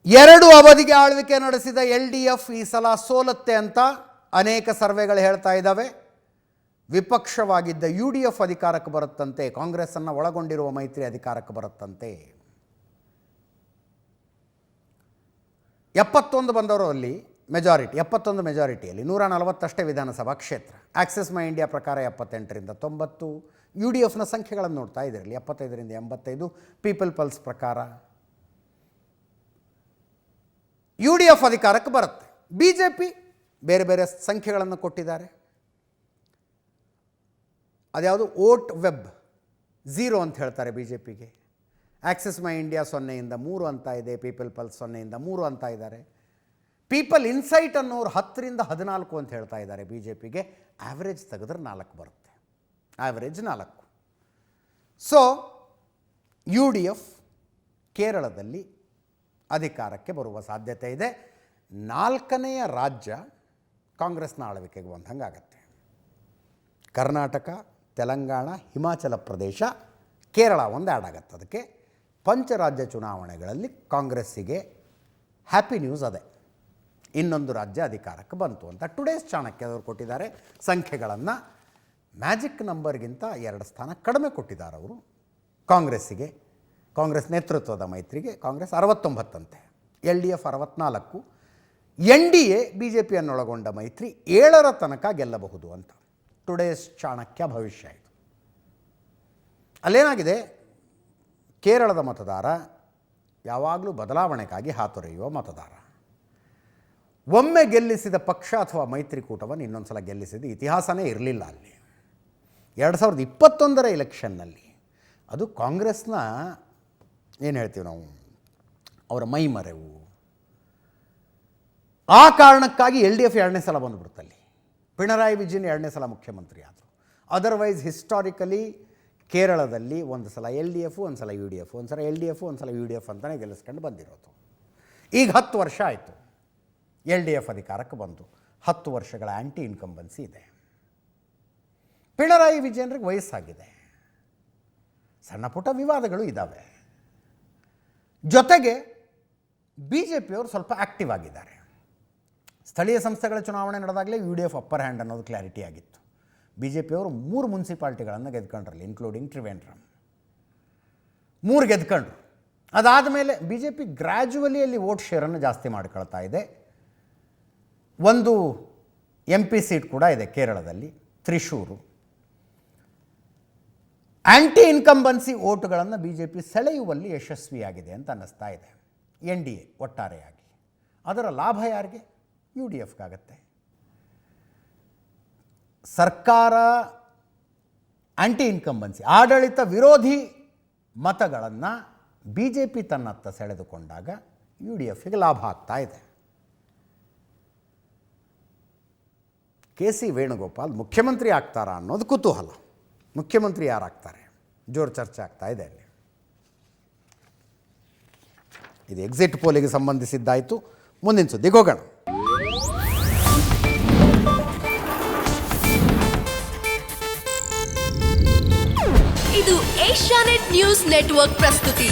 ಎರಡು ಅವಧಿಗೆ ಆಳ್ವಿಕೆ ನಡೆಸಿದ LDF ಈ ಸಲ ಸೋಲುತ್ತೆ ಅಂತ ಅನೇಕ ಸರ್ವೆಗಳು ಹೇಳ್ತಾ ಇದ್ದಾವೆ. ವಿಪಕ್ಷವಾಗಿದ್ದ UDF ಅಧಿಕಾರಕ್ಕೆ ಬರುತ್ತಂತೆ, ಕಾಂಗ್ರೆಸ್ಸನ್ನು ಒಳಗೊಂಡಿರುವ ಮೈತ್ರಿ ಅಧಿಕಾರಕ್ಕೆ ಬರುತ್ತಂತೆ. 71 ಬಂದವರು ಅಲ್ಲಿ ಮೆಜಾರಿಟಿ, 71 ಮೆಜಾರಿಟಿಯಲ್ಲಿ 140 ಅಷ್ಟೇ ವಿಧಾನಸಭಾ ಕ್ಷೇತ್ರ. ಆಕ್ಸಿಸ್ ಮೈ ಇಂಡಿಯಾ ಪ್ರಕಾರ 78ರಿಂದ 90, UDFನ ಸಂಖ್ಯೆಗಳನ್ನು ನೋಡ್ತಾ ಇದ್ದಿರಲಿ 75ರಿಂದ 85, ಪೀಪಲ್ ಪಲ್ಸ್ ಪ್ರಕಾರ UDF ಅಧಿಕಾರಕ್ಕೆ ಬರುತ್ತೆ. BJP ಬೇರೆ ಬೇರೆ ಸಂಖ್ಯೆಗಳನ್ನು ಕೊಟ್ಟಿದ್ದಾರೆ. ಅದ್ಯಾವುದು ವೋಟ್ ವೆಬ್ 0 ಅಂತ ಹೇಳ್ತಾರೆ BJPಗೆ. ಆಕ್ಸಿಸ್ ಮೈ ಇಂಡಿಯಾ 0ಯಿಂದ 3 ಅಂತ ಇದೆ, ಪೀಪಲ್ ಪಲ್ಸ್ 0ಯಿಂದ 3 ಅಂತ ಇದ್ದಾರೆ. ಪೀಪಲ್ ಇನ್ಸೈಟ್ ಅನ್ನೋರು 10ರಿಂದ 14 ಅಂತ ಹೇಳ್ತಾ ಇದ್ದಾರೆ BJPಗೆ. ಆ್ಯಾವ್ರೇಜ್ ತೆಗೆದ್ರೆ 4 ಬರುತ್ತೆ, ಆ್ಯಾವ್ರೇಜ್ 4. ಸೊ UDF ಕೇರಳದಲ್ಲಿ ಅಧಿಕಾರಕ್ಕೆ ಬರುವ ಸಾಧ್ಯತೆ ಇದೆ. 4ನೆಯ ರಾಜ್ಯ ಕಾಂಗ್ರೆಸ್ನ ಆಳ್ವಿಕೆಗೆ ಬಂದಂಗೆ ಆಗುತ್ತೆ. ಕರ್ನಾಟಕ, ತೆಲಂಗಾಣ, ಹಿಮಾಚಲ ಪ್ರದೇಶ, ಕೇರಳ ಒಂದು ಆ್ಯಡ್ ಆಗುತ್ತೆ. ಅದಕ್ಕೆ ಪಂಚರಾಜ್ಯ ಚುನಾವಣೆಗಳಲ್ಲಿ ಕಾಂಗ್ರೆಸ್ಸಿಗೆ ಹ್ಯಾಪಿ ನ್ಯೂಸ್ ಅದೇ, ಇನ್ನೊಂದು ರಾಜ್ಯ ಅಧಿಕಾರಕ್ಕೆ ಬಂತು ಅಂತ. ಟುಡೇಸ್ ಚಾಣಕ್ಯದವರು ಕೊಟ್ಟಿದ್ದಾರೆ ಸಂಖ್ಯೆಗಳನ್ನು. ಮ್ಯಾಜಿಕ್ ನಂಬರ್ಗಿಂತ 2 ಸ್ಥಾನ ಕಡಿಮೆ ಕೊಟ್ಟಿದ್ದಾರೆ ಅವರು ಕಾಂಗ್ರೆಸ್ಸಿಗೆ. ಕಾಂಗ್ರೆಸ್ ನೇತೃತ್ವದ ಮೈತ್ರಿಗೆ ಕಾಂಗ್ರೆಸ್ 69 ಅಂತೆ, LDF 64, NDA BJPಯನ್ನೊಳಗೊಂಡ ಮೈತ್ರಿ 7ರ ತನಕ ಗೆಲ್ಲಬಹುದು ಅಂತ ಟುಡೇಸ್ ಚಾಣಕ್ಯ ಭವಿಷ್ಯ ಇದು. ಅಲ್ಲೇನಾಗಿದೆ, ಕೇರಳದ ಮತದಾರ ಯಾವಾಗಲೂ ಬದಲಾವಣೆಗಾಗಿ ಹಾತೊರೆಯುವ ಮತದಾರ. ಒಮ್ಮೆ ಗೆಲ್ಲಿಸಿದ ಪಕ್ಷ ಅಥವಾ ಮೈತ್ರಿಕೂಟವನ್ನು ಇನ್ನೊಂದು ಸಲ ಗೆಲ್ಲಿಸಿದ ಇತಿಹಾಸನೇ ಇರಲಿಲ್ಲ ಅಲ್ಲಿ. 2021ರ ಎಲೆಕ್ಷನ್ನಲ್ಲಿ ಅದು ಕಾಂಗ್ರೆಸ್ನ ಏನು ಹೇಳ್ತೀವಿ ನಾವು, ಅವರ ಮೈಮರೆವು. ಆ ಕಾರಣಕ್ಕಾಗಿ LDF 2ನೇ ಸಲ ಬಂದುಬಿಡ್ತಲ್ಲಿ. ಪಿಣರಾಯಿ ವಿಜಯನ್ 2ನೇ ಸಲ ಮುಖ್ಯಮಂತ್ರಿ ಆದರು. ಅದರ್ವೈಸ್ ಹಿಸ್ಟಾರಿಕಲಿ ಕೇರಳದಲ್ಲಿ ಒಂದು ಸಲ LDF, ಒಂದು ಸಲ UDF, ಒಂದು ಸಲ LDF, ಒಂದು ಸಲ UDF ಅಂತಲೇ ಗೆಲ್ಲಿಸ್ಕೊಂಡು ಬಂದಿರೋದು. ಈಗ 10 ವರ್ಷ ಆಯಿತು LDF ಅಧಿಕಾರಕ್ಕೆ ಬಂದು. 10 ವರ್ಷಗಳ ಆ್ಯಂಟಿ ಇನ್ಕಂಬನ್ಸಿ ಇದೆ. ಪಿಣರಾಯಿ ವಿಜಯನ್ರಿಗೆ ವಯಸ್ಸಾಗಿದೆ, ಸಣ್ಣ ಪುಟ್ಟ ವಿವಾದಗಳು ಇದ್ದಾವೆ. ಜೊತೆಗೆ BJPಯವರು ಸ್ವಲ್ಪ ಆ್ಯಕ್ಟಿವ್ ಆಗಿದ್ದಾರೆ. ಸ್ಥಳೀಯ ಸಂಸ್ಥೆಗಳ ಚುನಾವಣೆ ನಡೆದಾಗಲೇ UDF ಅಪ್ಪರ್ ಹ್ಯಾಂಡ್ ಅನ್ನೋದು ಕ್ಲಾರಿಟಿ ಆಗಿತ್ತು. BJPಯವರು 3 ಮುನ್ಸಿಪಾಲ್ಟಿಗಳನ್ನು ಗೆದ್ಕೊಂಡ್ರಲ್ಲಿ, ಇನ್ಕ್ಲೂಡಿಂಗ್ ತ್ರಿವೇಂದ್ರಂ 3 ಗೆದ್ಕೊಂಡ್ರು. ಅದಾದಮೇಲೆ BJP ಗ್ರ್ಯಾಜುವಲಿ ಅಲ್ಲಿ ವೋಟ್ ಶೇರನ್ನು ಜಾಸ್ತಿ ಮಾಡ್ಕೊಳ್ತಾ ಇದೆ. ಒಂದು MP ಸೀಟ್ ಕೂಡ ಇದೆ ಕೇರಳದಲ್ಲಿ, ತ್ರಿಶೂರು. ಆ್ಯಂಟಿ ಇನ್ಕಂಬನ್ಸಿ ವೋಟುಗಳನ್ನು BJP ಸೆಳೆಯುವಲ್ಲಿ ಯಶಸ್ವಿಯಾಗಿದೆ ಅಂತ ಅನ್ನಿಸ್ತಾ ಇದೆ NDA ಒಟ್ಟಾರೆಯಾಗಿ. ಅದರ ಲಾಭ ಯಾರಿಗೆ? UDFಗಾಗತ್ತೆ. ಸರ್ಕಾರ ಆ್ಯಂಟಿ ಇನ್ಕಂಬನ್ಸಿ ಆಡಳಿತ ವಿರೋಧಿ ಮತಗಳನ್ನು BJP ತನ್ನತ್ತ ಸೆಳೆದುಕೊಂಡಾಗ UDFಗೆ ಲಾಭ ಆಗ್ತಾ ಇದೆ. KC ವೇಣುಗೋಪಾಲ್ ಮುಖ್ಯಮಂತ್ರಿ ಆಗ್ತಾರಾ ಅನ್ನೋದು ಕುತೂಹಲ. ಮುಖ್ಯಮಂತ್ರಿ ಯಾರಾಗ್ತಾರೆ ಜೋರು ಚರ್ಚೆ ಆಗ್ತಾ ಇದೆ ಅಲ್ಲಿ. ಇದು ಎಕ್ಸಿಟ್ ಪೋಲಿಗೆ ಸಂಬಂಧಿಸಿದ್ದಾಯಿತು. ಮುಂದಿನ ಸುದ್ದಿಗೆ ಹೋಗೋಣ. ಇದು ಏಷ್ಯಾನೆಟ್ ನ್ಯೂಸ್ ನೆಟ್ವರ್ಕ್ ಪ್ರಸ್ತುತಿ.